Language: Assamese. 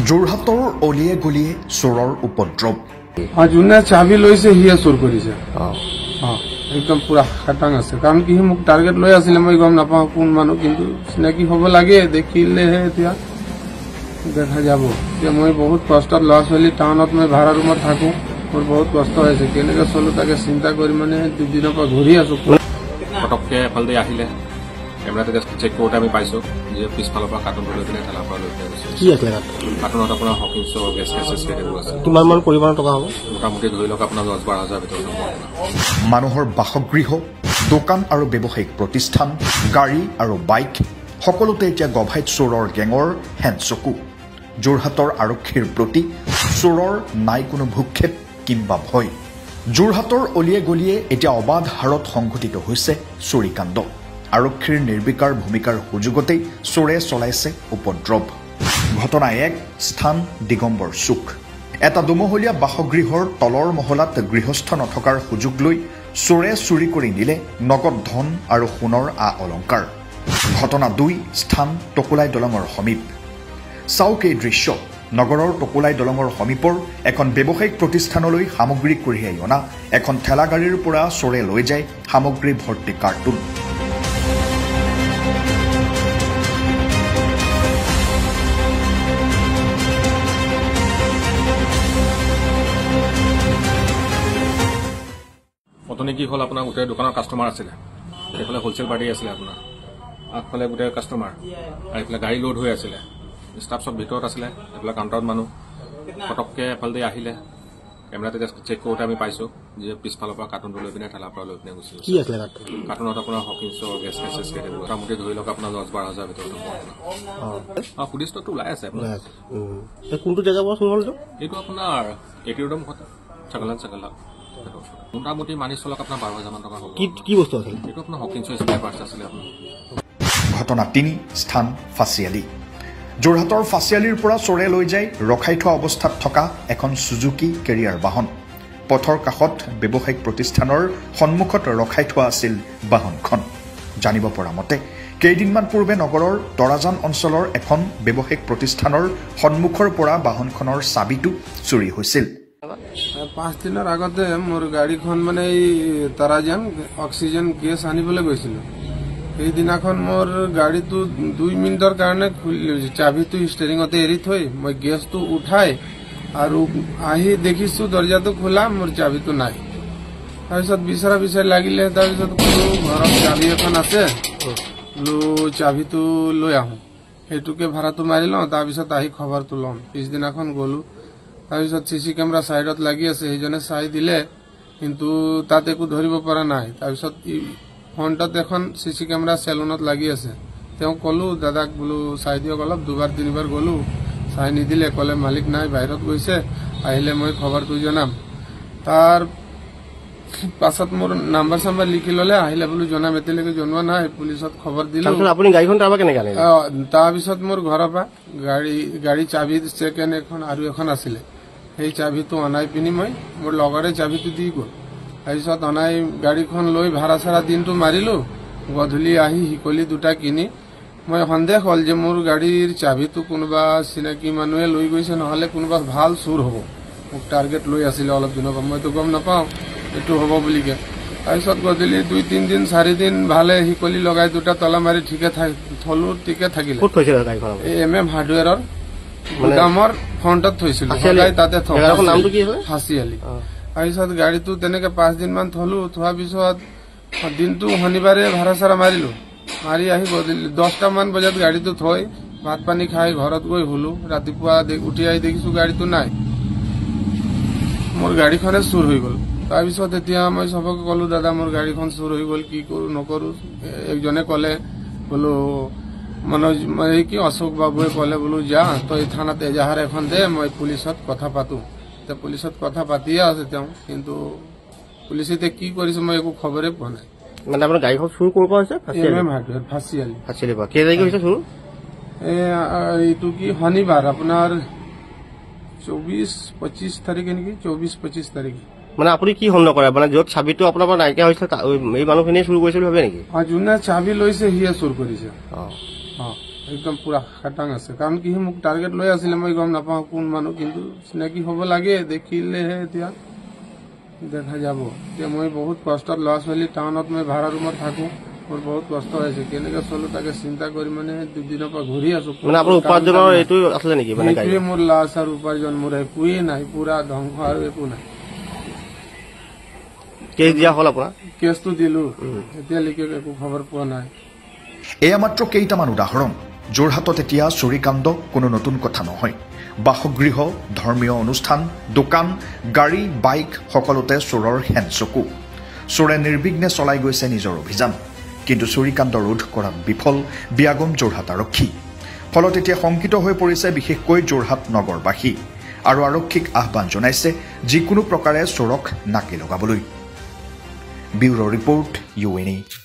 যোৰহাটৰ অলিয়ে গলিয়ে চোৰৰ উপদ্ৰৱ। যোনে চাবি লৈছে সিয়ে চোৰ কৰিছে। একদম পুৰা খাটাং আছে, কাৰণ কি মোক টাৰ্গেট লৈ আছিলে, মই গম নাপাওঁ কোন মানুহ, কিন্তু চিনাকি হ'ব লাগে, দেখিলেহে এতিয়া দেখা যাব। এতিয়া মই বহুত কষ্টত, ল'ৰা ছোৱালী টাউনত মই ভাড়া ৰুমত থাকো, মোৰ বহুত কষ্ট হৈছে, কেনেকে চলো তাকে চিন্তা কৰি মানে দুদিনৰ পৰা ঘূৰি আছো। পটককে এফালে আহিলে কেমেৰাতে চেক কৰোঁতে আমি পাইছো যে পিছফালৰ পৰা কাৰ্টুনটো লৈ পিনে ঠেলাৰ পৰা লৈ পিনে গৈছে। কি আছিলে কাৰ্টুনত আপোনাৰ হকিংছ গেছ সেইবোৰ আছে। কিমান মান পৰিমাণৰ টকা হ'ব? মোটামুটি ধৰি লওক আপোনাৰ 10-12 হাজাৰ ভিতৰত হ'ব। মানুহৰ বাসগৃহ, দোকান আৰু ব্যৱসায়িক প্ৰতিষ্ঠান, গাড়ী আৰু বাইক সকলোতে এতিয়া গভাইত চোৰৰ গেঙৰ হেনচকু। যোৰহাটৰ আৰক্ষীৰ প্ৰতি চোৰৰ নাই কোনো ভূক্ষেপ কিংবা ভয়। যোৰহাটৰ অলিয়ে গলিয়ে এতিয়া অবাধ হাৰত সংঘটিত হৈছে চুৰিকাণ্ড। আৰক্ষীৰ নিৰ্বিকাৰ ভূমিকাৰ সুযোগতেই চোৰে চলাইছে উপদ্ৰৱ। ঘটনা 1, স্থান দিগম্বৰ চুক। এটা দুমহলীয়া বাসগৃহৰ তলৰ মহলাত গৃহস্থ নথকাৰ সুযোগ লৈ চোৰে চুৰি কৰি নিলে নগদ ধন আৰু সোণৰ অলংকাৰ। ঘটনা 2, স্থান টকুলাই দলঙৰ সমীপ। চাওক এই দৃশ্য। নগৰৰ টকুলাই দলঙৰ সমীপৰ এখন ব্যৱসায়িক প্ৰতিষ্ঠানলৈ সামগ্ৰী কঢ়িয়াই অনা এখন ঠেলাগাড়ীৰ পৰা চোৰে লৈ যায় সামগ্ৰী ভৰ্তি কাৰ্টুন। অথনি কি হ'ল, আপোনাৰ গোটেই দোকানৰ কাষ্টমাৰ আছিলে, সেইফালে হোলচেল পাৰ্টি আছিলে, আপোনাৰ আগফালে গোটেই কাষ্টমাৰ, আৰু এইফালে গাড়ী লোড হৈ আছিলে, ষ্টাফ চব ভিতৰত আছিলে, এইফালে কাউণ্টাৰত মানুহ। পটককে এফালে আহিলে কেমেৰাতে চেক কৰোঁতে আমি পাইছো যে পিছফালৰ পৰা কাৰ্টুনটো লৈ পিনে ঠেলাৰ পৰা লৈ পিনে গৈছে। কি আছিলে কাৰ্টুনত আপোনাৰ হকিংছ গেছ সেইবোৰ মোটামুটি ধৰি লওক আপোনাৰ 10-12 হাজাৰ ভিতৰত হ'ব। পুলিচটো ওলাই আছে আপোনাৰ। কোনটো জেগাৰ পৰা চোৰ হ'ল? এইটো আপোনাৰ এটিউডম চাগলা মোটামুটি মানি চলক আপোনাৰ 12,000 মান টকা হ'ব। কি বস্তু আছিল? এইটো আপোনাৰ হকিংছ স্পেয়াৰ পাৰ্টছ আছিলে আপোনাৰ। ঘটনা 3, স্থান ফাঁচিয়ালি। যোৰহাটৰ ফাঁচিয়ালিৰ পৰা চোৰে লৈ যায় ৰখাই থোৱা অৱস্থাত থকা এখন সুজুকি কেৰিয়াৰ বাহন। পথৰ কাষত ব্যৱসায়িক প্ৰতিষ্ঠানৰ সন্মুখত ৰখাই থোৱা আছিল বাহনখন। জানিব পৰা মতে কেইদিনমান পূৰ্বে নগৰৰ তৰাজান অঞ্চলৰ এখন ব্যৱসায়িক প্ৰতিষ্ঠানৰ সন্মুখৰ পৰা বাহনখনৰ চাবিটো চুৰি হৈছিল। 5 দিনৰ আগতে মোৰ গাড়ীখন মানে এই তৰাজান অক্সিজেন গেছ আনিবলৈ গৈছিলো। সেইদিনাখন মোৰ গাড়ীটো 2 মিনিটৰ কাৰণে চাবিটো ষ্টেৰিঙতে এৰি থৈ মই গেছটো উঠাই আৰু আহি দেখিছো দৰ্জাটো খোলা, মোৰ চাবিটো নাই। তাৰপিছত বিচাৰি লাগিলে, তাৰপিছত ঘৰত চাবি এখন আছে, চাবিটো লৈ আহো, সেইটোকে ভাড়াটো মাৰি লওঁ, তাৰপিছত আহি খবৰটো ল'ম। পিছদিনাখন গলো, তাৰপিছত CC কেমেৰা চাইডত লাগি আছে, সেইজনে চাই দিলে, কিন্তু তাত একো ধৰিব পৰা নাই। তাৰপিছত ফ্ৰণ্টত এখন CC কেমেৰা চেলুনত লাগি আছে, তেওঁ কলো দাদাক বোলো চাই দিয়ক অলপ। 2-3 গলো, চাই নিদিলে, ক'লে মালিক নাই, বাহিৰত গৈছে, আহিলে মই খবৰটো জনাম। তাৰ পাছত মোৰ নাম্বাৰ চাম্বাৰ লিখি ললে, আহিলে বোলো জনাম, এতিয়ালৈকে জনোৱা নাই। পুলিচত খবৰ দিলো। আপুনি গাড়ীখন তাৰ পৰা কেনেকে আনিলে? তাৰপিছত মোৰ ঘৰৰ পৰা গাড়ী চাবি ছেকেণ্ড এখন আৰু এখন আছিলে, সেই চাবিটো অনাই পিনি মই মোৰ লগৰে চাবিটো দি গ'ল। তাৰপিছত অনাই গাড়ীখন লৈ ভাড়া চাড়া দিনটো মাৰিলো। গধূলি আহি শিকলি 2টা কিনি মই সন্দেহ হ'ল যে মোৰ গাড়ীৰ চাবিটো কোনোবা চিনাকি মানুহে লৈ গৈছে, নহলে কোনোবা ভাল চোৰ হ'ব। মোক টাৰ্গেট লৈ আছিলে অলপ দিনৰ পৰা, মইতো গম নাপাওঁ এইটো হ'ব বুলিকে। তাৰপিছত গধূলি 2-3 দিন 4 দিন ভালে শিকলি লগাই 2টা তলা মাৰি ঠিকে থলো, ঠিকে থাকিলে। এই MM হাৰ্ডৱেৰৰ গোদামৰ ফ্ৰণ্টত থৈছিলো, তাতে ফাঁচিয়ালি। তাৰপিছত গাড়ীটো তেনেকে 5 দিন মান থলো, থোৱাৰ পিছত দিনটো শনিবাৰে ভাড়া চাড়া মাৰিলো, মাৰি আহি গধূলি 10টা মান বজাত গাড়ীটো থৈ ভাত পানী খাই ঘৰত গৈ শুলো। ৰাতিপুৱা উঠি আহি দেখিছো গাড়ীটো নাই, মোৰ গাড়ীখনে চুৰ হৈ গ'ল। তাৰপিছত এতিয়া মই চবকে কলো দাদা মোৰ গাড়ীখন চুৰ হৈ গ'ল, কি কৰো নকৰো। একজনে ক'লে বোলো অশোক বাবুৱে ক'লে বোলো যা তই থানাত এজাহাৰ এখন দে, মই পুলিচত কথা পাতো। পুলিচত কথা পাতিয়ে আছে তেওঁ, কিন্তু পুলিচে এতিয়া কি কৰিছে মই একো খবৰে পোৱা নাই। মানে আপোনাৰ গাড়ীখন চুৰ ক'ৰ পৰা হৈছে? ফাঁচিয়ালি পৰা। কেই তাৰিখে হৈছে চুৰ? এইটো কি শনিবাৰ আপোনাৰ 24-25 তাৰিখে নেকি, 24-25 তাৰিখে। মানে আপুনি কি সন্দেহ কৰে, মানে য'ত চাবিটো আপোনাৰ পৰা নাইকিয়া হৈছিল এই মানুহখিনিয়ে চুৰ কৰিছে বুলি ভাবে নেকি? যোনে চাবি লৈছে সিয়ে চুৰ কৰিছে। একদম পুৰা খাটাং আছে কাৰণ কি মোক টাৰ্গেট লৈ আছিলে মই গম নাপাওঁ কোন মানুহ কিন্তু চিনাকি হ'ব লাগে দেখিলেহে এতিয়া দেখা যাব এতিয়া মই বহুত কষ্টত ল'ৰা ছোৱালী টাউনত মই ভাড়া ৰুমত থাকোঁ মোৰ বহুত কষ্ট হৈছে কেনেকৈ চলো তাকে চিন্তা কৰি মানে দুদিনৰ পৰা ঘূৰি আছো মানে আপোনাৰ উপাৰ্জনৰ এইটো আছিলে নেকি মানে গাড়ী মোৰ লাজ আৰু উপাৰ্জন মোৰ একোৱেই নাই পুৰা ধ্বংস আৰু একো নাই কেছ দিয়া হ'ল আপোনাৰ কেছটো দিলো এতিয়ালৈকে একো খবৰ পোৱা নাই এয়া মাত্ৰ কেইটামান উদাহৰণ যোৰহাটত এতিয়া চুৰিকাণ্ড কোনো নতুন কথা নহয় বাসগৃহ ধৰ্মীয় অনুষ্ঠান দোকান গাড়ী বাইক সকলোতে চোৰৰ হেনচকু চোৰে নিৰ্বিঘ্নে চলাই গৈছে নিজৰ অভিযান কিন্তু চুৰিকাণ্ড ৰোধ কৰাত বিফল বিয়াগম যোৰহাট আৰক্ষী ফলত এতিয়া শংকিত হৈ পৰিছে বিশেষকৈ যোৰহাট নগৰবাসী আৰু আৰক্ষীক আহ্বান জনাইছে যিকোনো প্ৰকাৰে চোৰক নাকি লগাবলৈ ব্যুৰ' ৰিপৰ্ট UNA